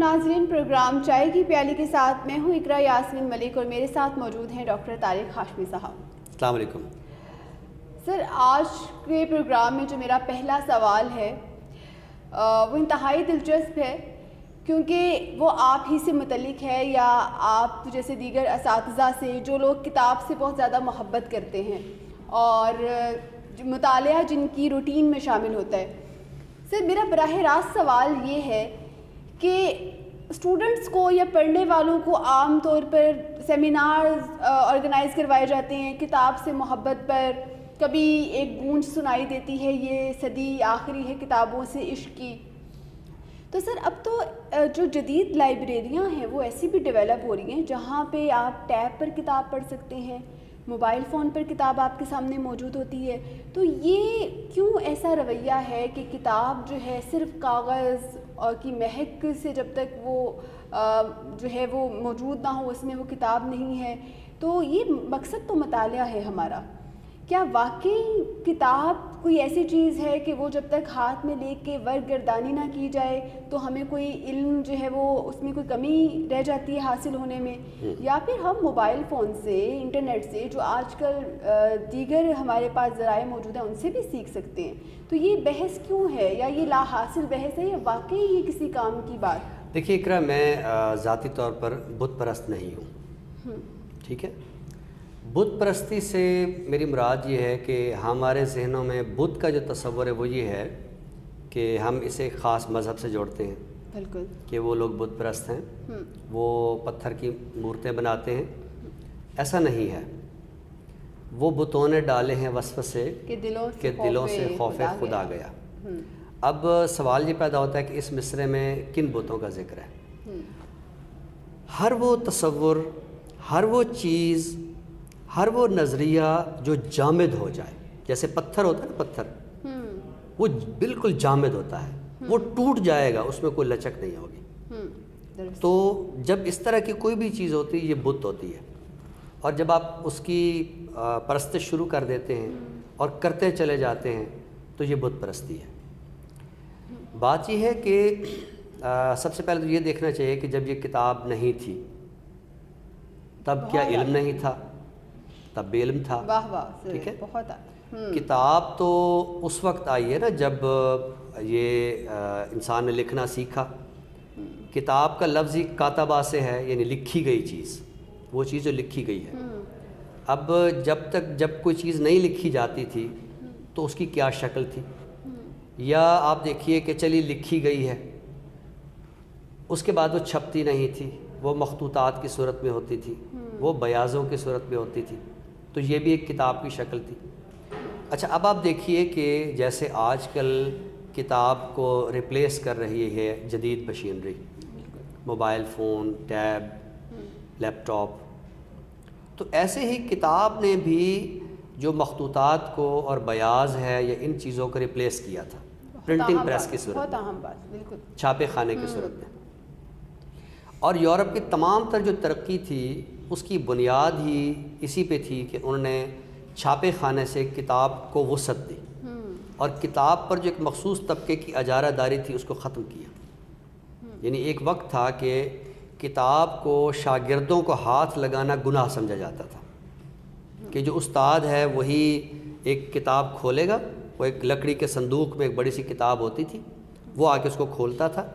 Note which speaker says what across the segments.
Speaker 1: ناظرین، پروگرام چائے کی پیالی کے ساتھ میں ہوں اقرا یاسمین ملک اور میرے ساتھ موجود ہیں ڈاکٹر طارق ہاشمی صاحب۔
Speaker 2: السلام علیکم
Speaker 1: سر، آج کے پروگرام میں جو میرا پہلا سوال ہے وہ انتہائی دلچسپ ہے، کیونکہ وہ آپ ہی سے متعلق ہے یا آپ جیسے دیگر اساتذہ سے جو لوگ کتاب سے بہت زیادہ محبت کرتے ہیں اور مطالعہ جن کی روٹین میں شامل ہوتا ہے۔ سر، میرا براہ راست سوال یہ ہے کہ اسٹوڈنٹس کو یا پڑھنے والوں کو عام طور پر سیمینارز آرگنائز کروائے جاتے ہیں کتاب سے محبت پر، کبھی ایک گونج سنائی دیتی ہے یہ صدی آخری ہے کتابوں سے عشق کی۔ تو سر، اب تو جو جدید لائبریریاں ہیں وہ ایسی بھی ڈیولپ ہو رہی ہیں جہاں پہ آپ ٹیب پر کتاب پڑھ سکتے ہیں، موبائل فون پر کتاب آپ کے سامنے موجود ہوتی ہے۔ تو یہ کیوں ایسا رویہ ہے کہ کتاب جو ہے صرف کاغذ کی مہک سے جب تک وہ جو ہے وہ موجود نہ ہو اس میں وہ کتاب نہیں ہے؟ تو یہ مقصد تو مطالعہ ہے ہمارا، کیا واقعی کتاب کوئی ایسی چیز ہے کہ وہ جب تک ہاتھ میں لے کے ورق گردانی نہ کی جائے تو ہمیں کوئی علم جو ہے وہ اس میں کوئی کمی رہ جاتی ہے حاصل ہونے میں؟ یا پھر ہم موبائل فون سے، انٹرنیٹ سے، جو آج کل دیگر ہمارے پاس ذرائع موجود ہیں ان سے بھی سیکھ سکتے ہیں؟ تو یہ بحث کیوں ہے، یا یہ لا حاصل بحث ہے، یا واقعی یہ کسی کام کی بات؟
Speaker 2: دیکھیے اقرا، میں ذاتی طور پر بت پرست نہیں ہوں، ٹھیک ہے؟ بت پرستی سے میری مراد یہ ہے کہ ہمارے ذہنوں میں بت کا جو تصور ہے وہ یہ ہے کہ ہم اسے خاص مذہب سے جوڑتے ہیں،
Speaker 1: بالکل، کہ
Speaker 2: وہ لوگ بت پرست ہیں، وہ پتھر کی مورتیں بناتے ہیں۔ ایسا نہیں ہے، وہ بتوں نے ڈالے ہیں وسوسے کہ دلوں سے خوف خدا گیا۔ اب سوال یہ پیدا ہوتا ہے کہ اس مصرعے میں کن بتوں کا ذکر ہے؟ ہر وہ تصور، ہر وہ چیز، ہر وہ نظریہ جو جامد ہو جائے، جیسے پتھر ہوتا ہے نا، پتھر وہ بالکل جامد ہوتا ہے، وہ ٹوٹ جائے گا، اس میں کوئی لچک نہیں ہوگی۔ تو جب اس طرح کی کوئی بھی چیز ہوتی ہے یہ بت ہوتی ہے، اور جب آپ اس کی پرستش شروع کر دیتے ہیں اور کرتے چلے جاتے ہیں تو یہ بت پرستی ہے۔ بات یہ ہے کہ سب سے پہلے تو یہ دیکھنا چاہیے کہ جب یہ کتاب نہیں تھی تب کیا علم نہیں تھا؟ تب بھی علم تھا، ٹھیک ہے؟ کتاب تو اس وقت آئی ہے نا جب یہ انسان نے لکھنا سیکھا۔ کتاب کا لفظ ہی کاتبہ سے ہے، یعنی لکھی گئی چیز، وہ چیز جو لکھی گئی ہے۔ اب جب کوئی چیز نہیں لکھی جاتی تھی تو اس کی کیا شکل تھی؟ یا آپ دیکھیے کہ چلی لکھی گئی ہے، اس کے بعد وہ چھپتی نہیں تھی، وہ مخطوطات کی صورت میں ہوتی تھی، وہ بیاضوں کی صورت میں ہوتی تھی، تو یہ بھی ایک کتاب کی شکل تھی۔ اچھا، اب آپ دیکھیے کہ جیسے آج کل کتاب کو ریپلیس کر رہی ہے جدید مشینری، موبائل فون، ٹیب، لیپ ٹاپ، تو ایسے ہی کتاب نے بھی جو مخطوطات کو اور بیاض ہے یا ان چیزوں کو ریپلیس کیا تھا پرنٹنگ پریس کی صورت میں، چھاپے خانے کی صورت میں۔ اور یورپ کی تمام تر جو ترقی تھی اس کی بنیاد ہی اسی پہ تھی کہ انہوں نے چھاپے خانے سے کتاب کو وسعت دی اور کتاب پر جو ایک مخصوص طبقے کی اجارہ داری تھی اس کو ختم کیا۔ یعنی ایک وقت تھا کہ کتاب کو شاگردوں کو ہاتھ لگانا گناہ سمجھا جاتا تھا، کہ جو استاد ہے وہی ایک کتاب کھولے گا، وہ ایک لکڑی کے صندوق میں ایک بڑی سی کتاب ہوتی تھی، وہ آ کے اس کو کھولتا تھا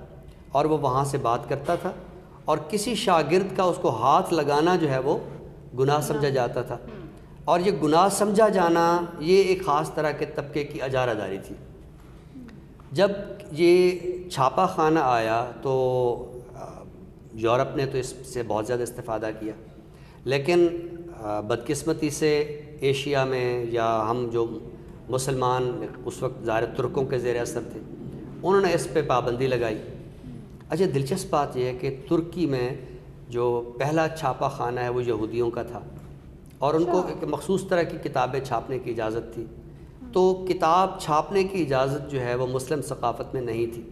Speaker 2: اور وہ وہاں سے بات کرتا تھا، اور کسی شاگرد کا اس کو ہاتھ لگانا جو ہے وہ گناہ سمجھا جاتا تھا۔ اور یہ گناہ سمجھا جانا یہ ایک خاص طرح کے طبقے کی اجارہ داری تھی۔ جب یہ چھاپا خانہ آیا تو یورپ نے تو اس سے بہت زیادہ استفادہ کیا، لیکن بدقسمتی سے ایشیا میں یا ہم جو مسلمان اس وقت ظاہر ترکوں کے زیر اثر تھے انہوں نے اس پہ پابندی لگائی۔ اچھا، دلچسپ بات یہ ہے کہ ترکی میں جو پہلا چھاپا خانہ ہے وہ یہودیوں کا تھا، اور ان کو ایک مخصوص طرح کی کتابیں چھاپنے کی اجازت تھی، تو کتاب چھاپنے کی اجازت جو ہے وہ مسلم ثقافت میں نہیں تھی۔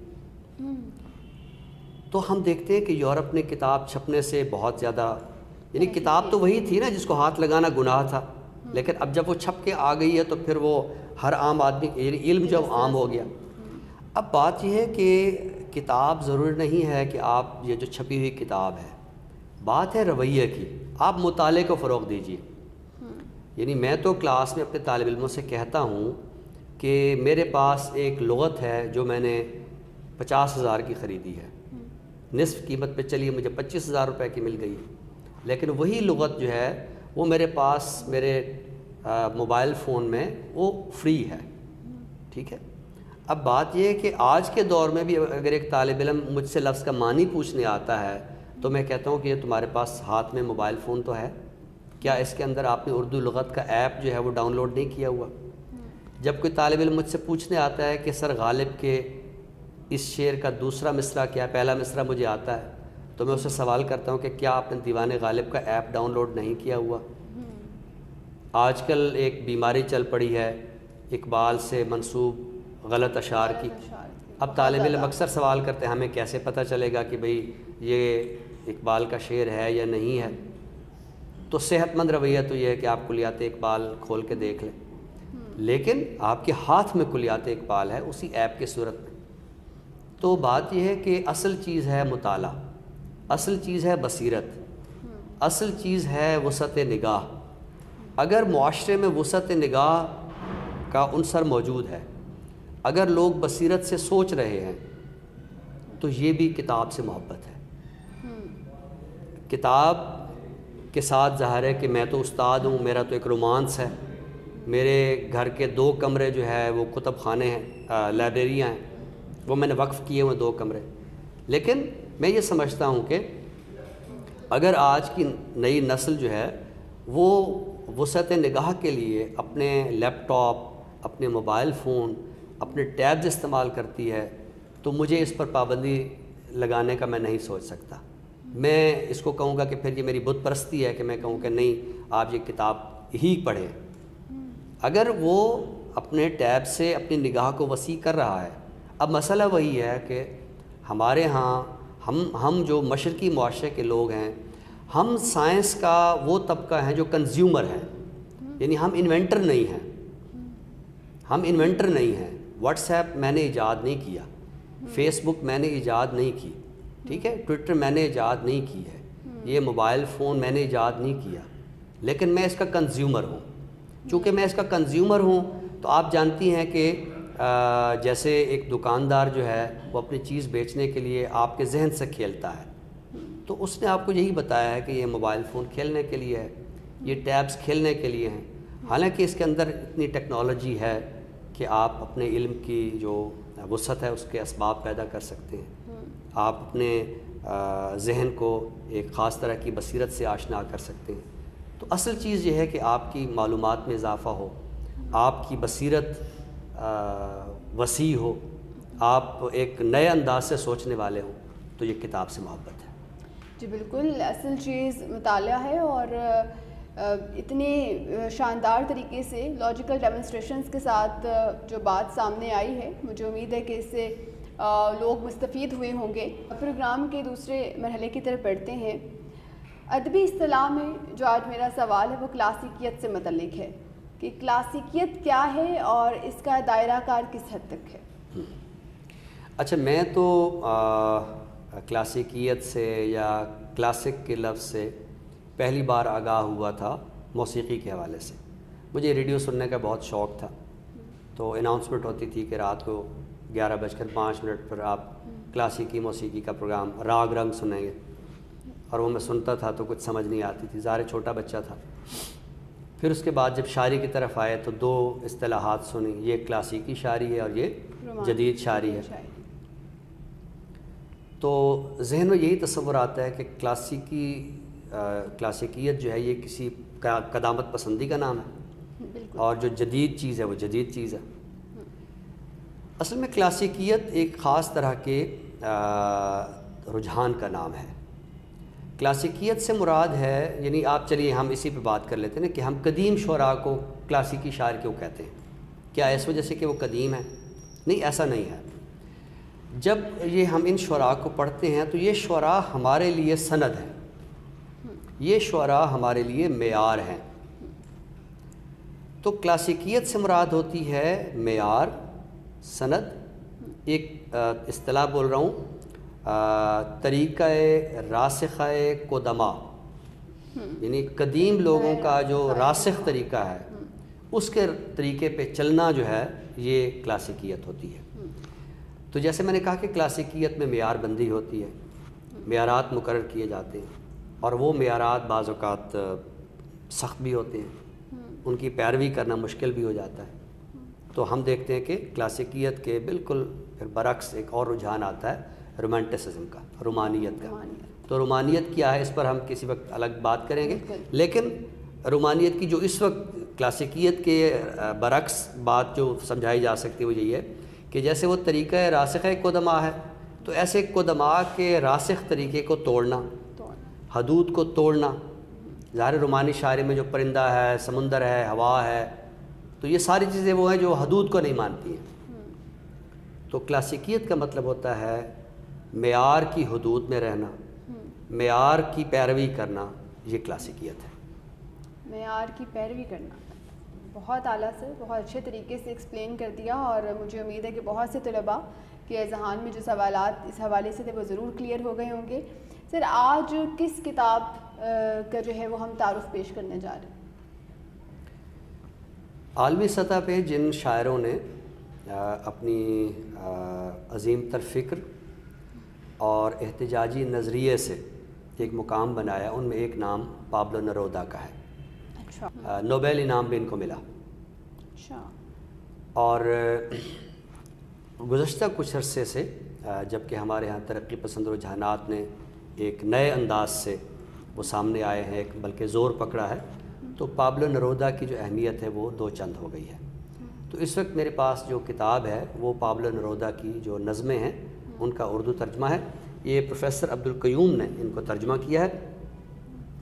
Speaker 2: تو ہم دیکھتے ہیں کہ یورپ نے کتاب چھپنے سے بہت زیادہ، یعنی کتاب تو وہی تھی نا جس کو ہاتھ لگانا گناہ تھا، لیکن اب جب وہ چھپ کے آ گئی ہے تو پھر وہ ہر عام آدمی، یعنی علم جب عام ہو گیا۔ اب بات یہ ہے کہ کتاب ضروری نہیں ہے کہ آپ یہ جو چھپی ہوئی کتاب ہے، بات ہے رویے کی. آپ مطالعے کو فروغ دیجیے. یعنی میں تو کلاس میں اپنے طالب علموں سے کہتا ہوں کہ میرے پاس ایک لغت ہے جو میں نے 50,000 کی خریدی ہے، نصف قیمت پہ چلیے مجھے 25,000 روپے کی مل گئی، لیکن وہی لغت جو ہے وہ میرے پاس میرے موبائل فون میں وہ فری ہے. ٹھیک ہے. اب بات یہ ہے کہ آج کے دور میں بھی اگر ایک طالب علم مجھ سے لفظ کا معنی پوچھنے آتا ہے تو میں کہتا ہوں کہ یہ تمہارے پاس ہاتھ میں موبائل فون تو ہے، کیا اس کے اندر آپ نے اردو لغت کا ایپ جو ہے وہ ڈاؤن لوڈ نہیں کیا ہوا؟ جب کوئی طالب علم مجھ سے پوچھنے آتا ہے کہ سر غالب کے اس شعر کا دوسرا مصرع کیا ہے، پہلا مصرع مجھے آتا ہے، تو میں اسے سوال کرتا ہوں کہ کیا آپ نے دیوان غالب کا ایپ ڈاؤن لوڈ نہیں کیا ہوا؟ آج کل ایک بیماری چل پڑی ہے اقبال سے منسوب غلط اشعار کی. اب طالب علم اکثر سوال کرتے ہیں ہمیں کیسے پتہ چلے گا کہ بھئی یہ اقبال کا شعر ہے یا نہیں ہے؟ تو صحت مند رویہ تو یہ ہے کہ آپ کلیات اقبال کھول کے دیکھ لیں، لیکن آپ کے ہاتھ میں کلیات اقبال ہے اسی ایپ کے صورت میں. تو بات یہ ہے کہ اصل چیز ہے مطالعہ، اصل چیز ہے بصیرت، اصل چیز ہے وسعت نگاہ. اگر معاشرے میں وسعت نگاہ کا عنصر موجود ہے، اگر لوگ بصیرت سے سوچ رہے ہیں، تو یہ بھی کتاب سے محبت ہے. کتاب کے ساتھ ظاہر ہے کہ میں تو استاد ہوں، میرا تو ایک رومانس ہے، میرے گھر کے 2 کمرے جو ہے وہ کتب خانے ہیں، لائبریریاں ہیں، وہ میں نے وقف کیے ہوئے 2 کمرے. لیکن میں یہ سمجھتا ہوں کہ اگر آج کی نئی نسل جو ہے وہ وسعت نگاہ کے لیے اپنے لیپ ٹاپ، اپنے موبائل فون، اپنے ٹیبز استعمال کرتی ہے، تو مجھے اس پر پابندی لگانے کا میں نہیں سوچ سکتا. میں اس کو کہوں گا کہ پھر یہ میری بت پرستی ہے کہ میں کہوں کہ نہیں آپ یہ کتاب ہی پڑھیں. اگر وہ اپنے ٹیب سے اپنی نگاہ کو وسیع کر رہا ہے، اب مسئلہ وہی ہے کہ ہمارے ہاں ہم جو مشرقی معاشرے کے لوگ ہیں، ہم سائنس کا وہ طبقہ ہیں جو کنزیومر ہیں. یعنی ہم انوینٹر نہیں ہیں، ہم انوینٹر نہیں ہیں. واٹس ایپ میں نے ایجاد نہیں کیا، فیس بک میں نے ایجاد نہیں کی، ٹھیک ہے، ٹویٹر میں نے ایجاد نہیں کی ہے، یہ موبائل فون میں نے ایجاد نہیں کیا، لیکن میں اس کا کنزیومر ہوں. چونکہ میں اس کا کنزیومر ہوں تو آپ جانتی ہیں کہ جیسے ایک دکاندار جو ہے وہ اپنی چیز بیچنے کے لیے آپ کے ذہن سے کھیلتا ہے، تو اس نے آپ کو یہی بتایا ہے کہ یہ موبائل فون کھیلنے کے لیے ہے، یہ ٹیبز کھیلنے کے لیے ہیں. حالانکہ اس کے اندر اتنی ٹیکنالوجی ہے کہ آپ اپنے علم کی جو وسعت ہے اس کے اسباب پیدا کر سکتے ہیں. آپ اپنے ذہن کو ایک خاص طرح کی بصیرت سے آشنا کر سکتے ہیں. تو اصل چیز یہ ہے کہ آپ کی معلومات میں اضافہ ہو، آپ کی بصیرت وسیع ہو، آپ ایک نئے انداز سے سوچنے والے ہوں، تو یہ کتاب سے محبت ہے.
Speaker 1: جی بالکل، اصل چیز مطالعہ ہے، اور اتنی شاندار طریقے سے لاجیکل ڈیمونسٹریشنز کے ساتھ جو بات سامنے آئی ہے، مجھے امید ہے کہ اس سے لوگ مستفید ہوئے ہوں گے. پروگرام کے دوسرے مرحلے کی طرف بڑھتے ہیں. ادبی اصطلاح میں جو آج میرا سوال ہے وہ کلاسیکیت سے متعلق ہے کہ کلاسیکیت کیا ہے اور اس کا دائرہ کار کس حد تک ہے؟
Speaker 2: اچھا، میں تو کلاسیکیت سے یا کلاسک کے لفظ سے پہلی بار آگاہ ہوا تھا موسیقی کے حوالے سے. مجھے ریڈیو سننے کا بہت شوق تھا، تو اناؤنسمنٹ ہوتی تھی کہ رات کو 11:05 پر آپ کلاسیکی موسیقی کا پروگرام راگ رنگ سنیں گے، اور وہ میں سنتا تھا تو کچھ سمجھ نہیں آتی تھی، ظاہر چھوٹا بچہ تھا. پھر اس کے بعد جب شاعری کی طرف آئے تو 2 اصطلاحات سنی، یہ کلاسیکی شاعری ہے اور یہ جدید شاعری ہے. تو ذہن میں یہی تصور آتا ہے کہ کلاسیکیت جو ہے یہ کسی قدامت پسندی کا نام ہے، اور جو جدید چیز ہے وہ جدید چیز ہے. اصل میں کلاسیکیت ایک خاص طرح کے رجحان کا نام ہے. کلاسیکیت سے مراد ہے، یعنی آپ چلیے ہم اسی پہ بات کر لیتے ہیں کہ ہم قدیم شعراء کو کلاسیکی شاعر کیوں کہتے ہیں؟ کیا اس وجہ سے کہ وہ قدیم ہیں؟ نہیں، ایسا نہیں ہے. جب یہ ہم ان شعراء کو پڑھتے ہیں تو یہ شعراء ہمارے لیے سند ہیں، یہ شعراء ہمارے لیے معیار ہیں. تو کلاسیکیت سے مراد ہوتی ہے معیار، سند ایک اصطلاح بول رہا ہوں، طریقہ راسخہ قدما، یعنی قدیم لوگوں کا جو راسخ طریقہ ہے اس کے طریقے پہ چلنا جو ہے یہ کلاسیکیت ہوتی ہے۔ تو جیسے میں نے کہا کہ کلاسیکیت میں معیار بندی ہوتی ہے، معیارات مقرر کیے جاتے ہیں، اور وہ معیارات بعض اوقات سخت بھی ہوتے ہیں، ان کی پیروی کرنا مشکل بھی ہو جاتا ہے۔ تو ہم دیکھتے ہیں کہ کلاسیکیت کے بالکل پھر برعکس ایک اور رجحان آتا ہے رومانٹسزم کا، رومانیت کا۔ تو رومانیت کیا ہے اس پر ہم کسی وقت الگ بات کریں گے، لیکن رومانیت کی جو اس وقت کلاسیکیت کے برعکس بات جو سمجھائی جا سکتی ہے وہ یہی ہے کہ جیسے وہ طریقہ راسخہ قدما ہے، تو ایسے قدما کے راسخ طریقے کو توڑنا، حدود کو توڑنا، ظاہر رومانی شاعری میں جو پرندہ ہے، سمندر ہے، ہوا ہے، تو یہ ساری چیزیں وہ ہیں جو حدود کو نہیں مانتی ہیں۔ تو کلاسیکیت کا مطلب ہوتا ہے معیار کی حدود میں رہنا، معیار کی پیروی کرنا، یہ کلاسیکیت ہے۔
Speaker 1: معیار کی پیروی کرنا، بہت اعلیٰ سر، بہت اچھے طریقے سے ایکسپلین کر دیا، اور مجھے امید ہے کہ بہت سے طلباء کے اذہان میں جو سوالات اس حوالے سے تھے وہ ضرور کلیئر ہو گئے ہوں گے۔ سر آج کس کتاب کا جو ہے وہ ہم تعارف پیش کرنے جا رہے ہیں؟
Speaker 2: عالمی سطح پہ جن شاعروں نے اپنی عظیم تر فکر اور احتجاجی نظریے سے ایک مقام بنایا، ان میں ایک نام پابلو نرودا کا ہے۔ اچھا۔ نوبل انعام بھی ان کو ملا۔
Speaker 1: اچھا۔ اور
Speaker 2: گزشتہ کچھ عرصے سے جب کہ ہمارے ہاں ترقی پسند رجحانات نے ایک نئے انداز سے وہ سامنے آئے ہیں، ایک بلکہ زور پکڑا ہے، تو پابلو نرودا کی جو اہمیت ہے وہ دو چند ہو گئی ہے۔ تو اس وقت میرے پاس جو کتاب ہے وہ پابلو نرودا کی جو نظمیں ہیں ان کا اردو ترجمہ ہے۔ یہ پروفیسر عبدالقیوم نے ان کو ترجمہ کیا ہے،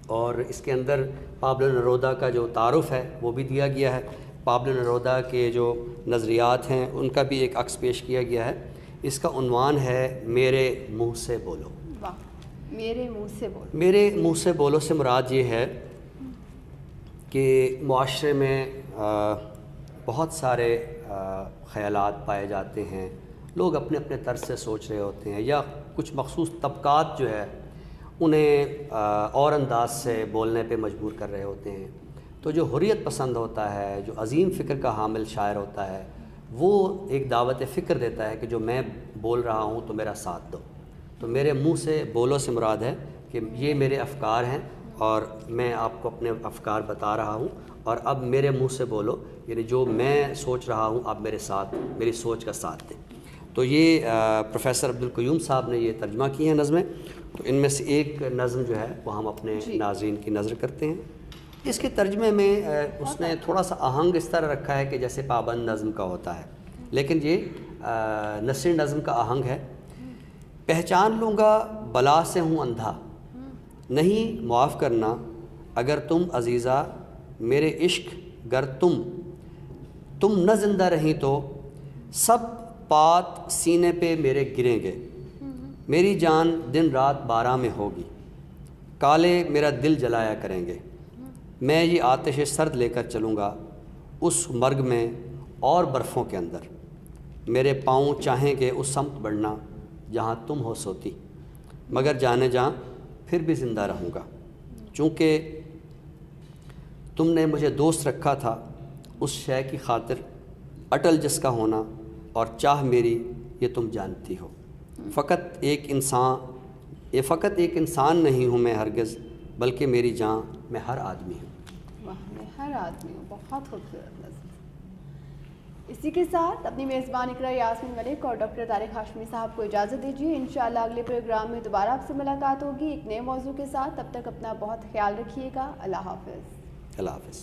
Speaker 2: اور اس کے اندر پابلو نرودا کا جو تعارف ہے وہ بھی دیا گیا ہے، پابلو نرودا کے جو نظریات ہیں ان کا بھی ایک عکس پیش کیا گیا ہے۔ اس کا عنوان ہے میرے منہ سے بولو۔
Speaker 1: میرے منہ سے بولو۔
Speaker 2: میرے منہ سے بولو سے مراد یہ ہے کہ معاشرے میں بہت سارے خیالات پائے جاتے ہیں، لوگ اپنے اپنے طرز سے سوچ رہے ہوتے ہیں، یا کچھ مخصوص طبقات جو ہے انہیں اور انداز سے بولنے پہ مجبور کر رہے ہوتے ہیں۔ تو جو حریت پسند ہوتا ہے، جو عظیم فکر کا حامل شاعر ہوتا ہے، وہ ایک دعوت فکر دیتا ہے کہ جو میں بول رہا ہوں تو میرا ساتھ دو۔ تو میرے منہ سے بولو سے مراد ہے کہ یہ میرے افکار ہیں اور میں آپ کو اپنے افکار بتا رہا ہوں، اور اب میرے منہ سے بولو، یعنی جو میں سوچ رہا ہوں آپ میرے ساتھ، میری سوچ کا ساتھ دیں۔ تو یہ پروفیسر عبدالقیوم صاحب نے یہ ترجمہ کی ہیں نظمیں، تو ان میں سے ایک نظم جو ہے وہ ہم اپنے ناظرین کی نظر کرتے ہیں۔ اس کے ترجمے میں اس نے تھوڑا سا آہنگ اس طرح رکھا ہے کہ جیسے پابند نظم کا ہوتا ہے، لیکن یہ نثری نظم کا آہنگ ہے۔ پہچان لوں گا بلا سے ہوں اندھا، نہیں معاف کرنا اگر تم عزیزہ میرے عشق، گر تم نہ زندہ رہیں تو سب پات سینے پہ میرے گریں گے، میری جان دن رات بارہ میں ہوگی، کالے میرا دل جلایا کریں گے، میں یہ آتش سرد لے کر چلوں گا اس مرگ میں اور برفوں کے اندر، میرے پاؤں چاہیں گے اس سمت بڑھنا جہاں تم ہو سوتی، مگر جانے جاں پھر بھی زندہ رہوں گا، چونکہ تم نے مجھے دوست رکھا تھا اس شے کی خاطر، اٹل جس کا ہونا اور چاہ میری یہ تم جانتی ہو، فقط ایک انسان نہیں ہوں میں ہرگز، بلکہ میری جان میں ہر آدمی ہوں۔
Speaker 1: میں ہر آدمی ہوں، بہت خوبصورت نظم۔ اسی کے ساتھ اپنی میزبان اقرا یاسمین ملک اور ڈاکٹر طارق ہاشمی صاحب کو اجازت دیجیے۔ انشاءاللہ اگلے پروگرام میں دوبارہ آپ سے ملاقات ہوگی ایک نئے موضوع کے ساتھ۔ تب تک اپنا بہت خیال رکھیے گا۔ اللہ حافظ۔
Speaker 2: اللہ حافظ۔